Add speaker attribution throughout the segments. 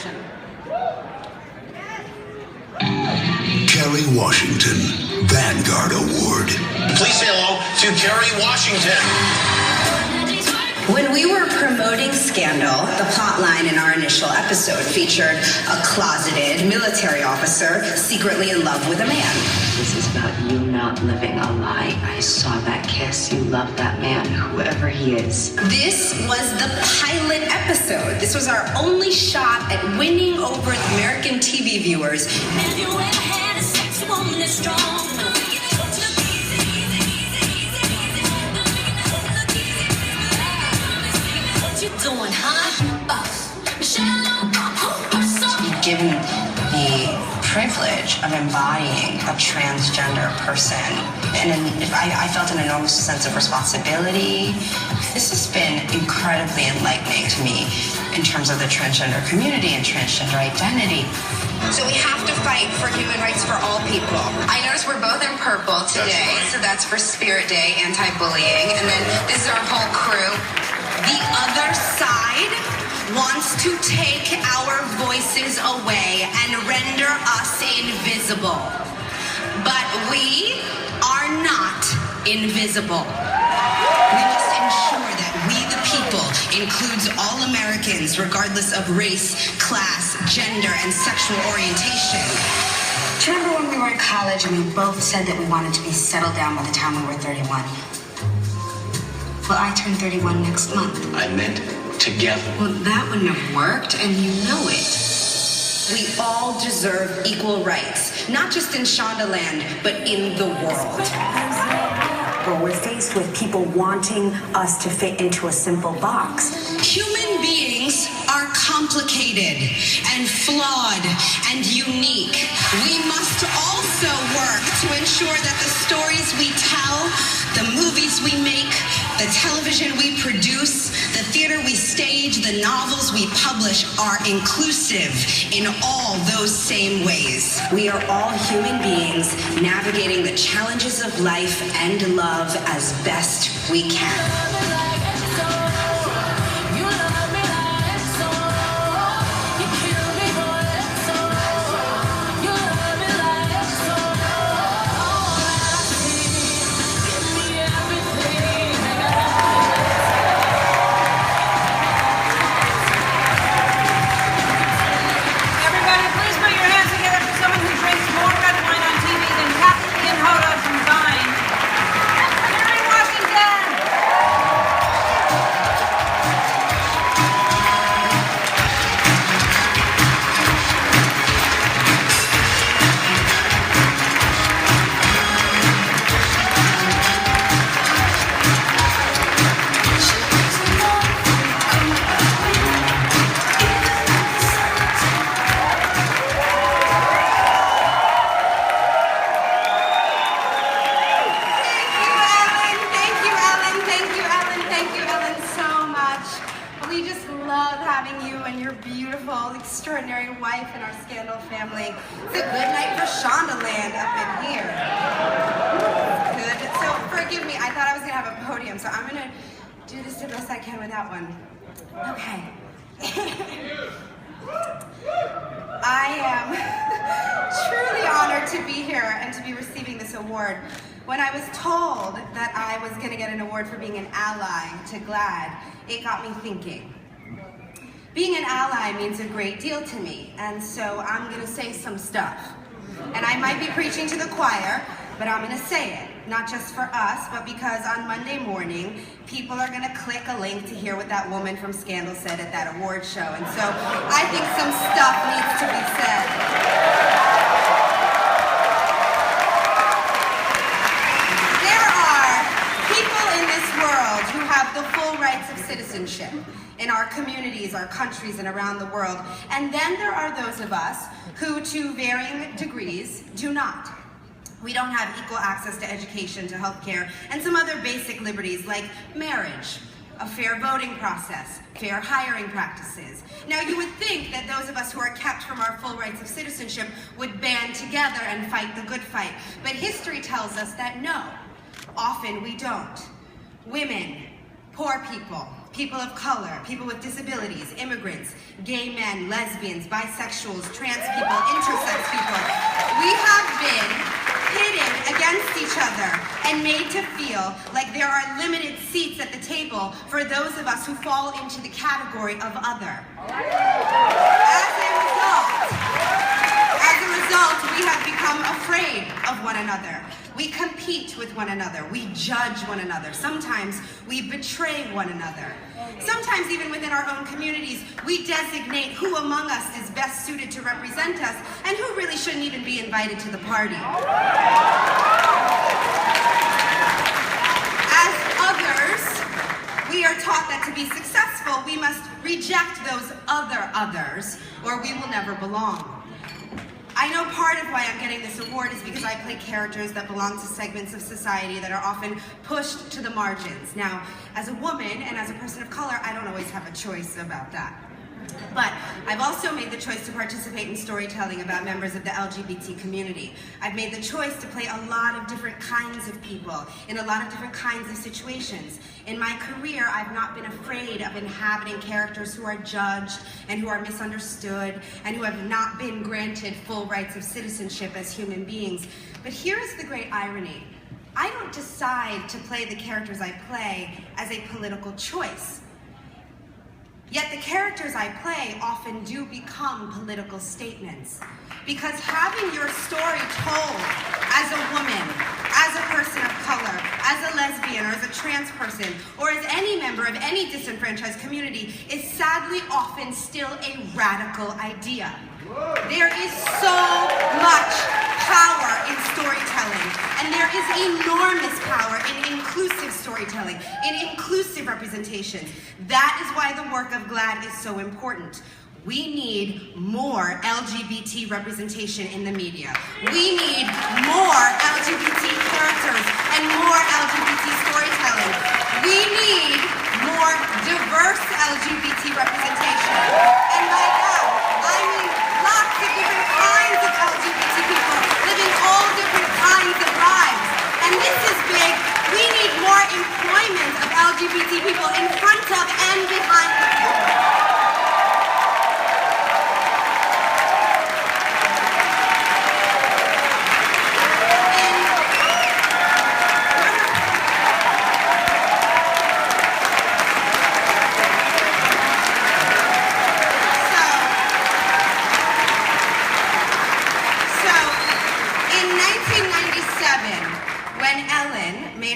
Speaker 1: action.
Speaker 2: Kerry Washington, Vanguard Award.
Speaker 3: Please say hello to Kerry Washington.
Speaker 4: When we were promoting Scandal, the plotline in our initial episode featured a closeted military officer secretly in love with a man.
Speaker 5: This is about you not living a lie. I saw that kiss. You love that man, whoever he is.
Speaker 4: This was the pilot episode. This was our only shot at winning over the American TV viewers.
Speaker 6: Have you ever had a sexy woman that's strong? Doing,
Speaker 4: You've given the privilege of embodying a transgender person, and I felt an enormous sense of responsibility. This has been incredibly enlightening to me in terms of the transgender community and transgender identity. So we have to fight for human rights for all people. I noticed we're both in purple today, so that's for Spirit Day, anti-bullying, and then this is our whole crew. The other side wants to take our voices away and render us invisible. But we are not invisible. We must ensure that we the people includes all Americans regardless of race, class, gender, and sexual orientation. Do you remember when we were in college and we both said that we wanted to be settled down by the time we were 31? Well, I turn 31 next month.
Speaker 3: I meant together.
Speaker 4: Well, that wouldn't have worked, and you know it. We all deserve equal rights, not just in Shondaland, but in the world.
Speaker 7: Well, we're faced with people wanting us to fit into a simple box.
Speaker 4: Human beings are complicated and flawed and unique. We must also work to ensure that the stories we tell, the movies we make, the television we produce, the theater we stage, the novels we publish are inclusive in all those same ways. We are all human beings navigating the challenges of life and love as best we can. Extraordinary wife in our Scandal family. It's a good night for Shondaland up in here. Good. So forgive me, I thought I was gonna have a podium, so I'm gonna do this the best I can with that one. Okay. I am truly honored to be here and to be receiving this award. When I was told that I was gonna get an award for being an ally to GLAAD, it got me thinking. Being an ally means a great deal to me, and so I'm gonna say some stuff. And I might be preaching to the choir, but I'm gonna say it, not just for us, but because on Monday morning, people are gonna click a link to hear what that woman from Scandal said at that award show. And so I think some stuff needs to be said. There are people in this world who have the full rights of citizenship in our communities, our countries, and around the world. And then there are those of us who, to varying degrees, do not. We don't have equal access to education, to healthcare, and some other basic liberties like marriage, a fair voting process, fair hiring practices. Now, you would think that those of us who are kept from our full rights of citizenship would band together and fight the good fight. But history tells us that no, often we don't. Women, poor people,
Speaker 1: people of color, people with disabilities, immigrants, gay men, lesbians, bisexuals, trans people, intersex people. We have been pitted against each other and made to feel like there are limited seats at the table for those of us who fall into the category of other. As a result, we have become afraid of one another. We compete with one another. We judge one another. Sometimes we betray one another. Sometimes even within our own communities, we designate who among us is best suited to represent us and who really shouldn't even be invited to the party. As others, we are taught that to be successful, we must reject those other others, or we will never belong. I know part of why I'm getting this award is because I play characters that belong to segments of society that are often pushed to the margins. Now, as a woman and as a person of color, I don't always have a choice about that. But I've also made the choice to participate in storytelling about members of the LGBT community. I've made the choice to play a lot of different kinds of people in a lot of different kinds of situations. In my career, I've not been afraid of inhabiting characters who are judged and who are misunderstood and who have not been granted full rights of citizenship as human beings. But here's the great irony. I don't decide to play the characters I play as a political choice. Yet the characters I play often do become political statements. Because having your story told as a woman, as a person of color, as a lesbian, or as a trans person, or as any member of any disenfranchised community is sadly often still a radical idea. There is so much power in storytelling, and there is enormous power in inclusive storytelling, in inclusive representation. That is why the work of GLAAD is so important. We need more LGBT representation in the media. We need more LGBT characters and more LGBT storytelling. We need more diverse LGBT representation. And by that, I mean lots of different kinds of LGBT people living all different kinds of lives. And this is big. We need more employment of LGBT people in front of and behind the camera.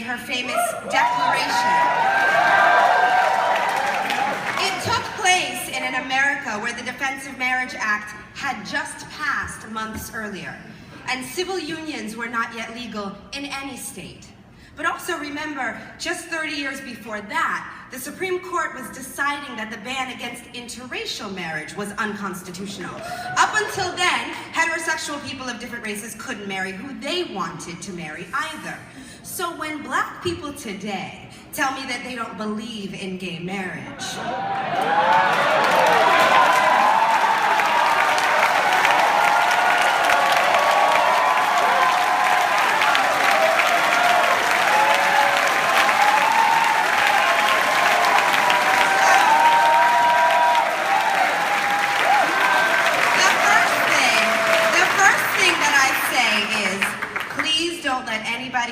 Speaker 1: Her famous declaration. It took place in an America where the Defense of Marriage Act had just passed months earlier, and civil unions were not yet legal in any state. But also remember, just 30 years before that, the Supreme Court was deciding that the ban against interracial marriage was unconstitutional. Up until then, heterosexual people of different races couldn't marry who they wanted to marry either. So when black people today tell me that they don't believe in gay marriage,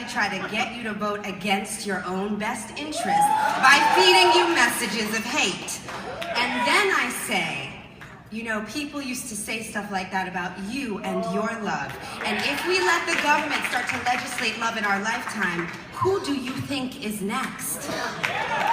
Speaker 1: try to get you to vote against your own best interest by feeding you messages of hate. And then I say, you know, people used to say stuff like that about you and your love. And if we let the government start to legislate love in our lifetime, who do you think is next?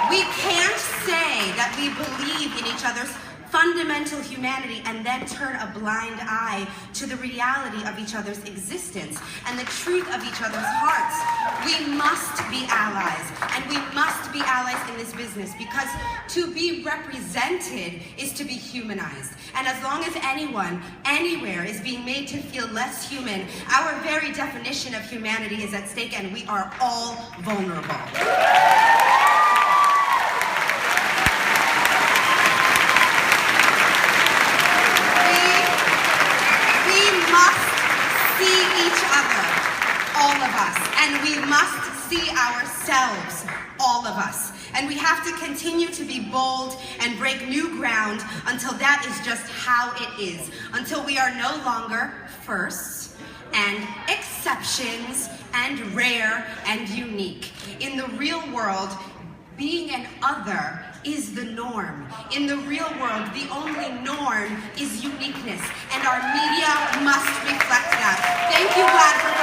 Speaker 1: We can't say that we believe in each other's fundamental humanity and then turn a blind eye to the reality of each other's existence and the truth of each other's hearts. We must be allies, and we must be allies in this business, because to be represented is to be humanized. And as long as anyone, anywhere, is being made to feel less human, our very definition of humanity is at stake, and we are all vulnerable. All of us, and we must see ourselves, all of us. us. And we have to continue to be bold and break new ground until that is just how it is. Until we are no longer firsts and exceptions and rare and unique. In the real world, being an other is the norm. In the real world, the only norm is uniqueness, and our media must reflect that. Thank you, GLAAD, for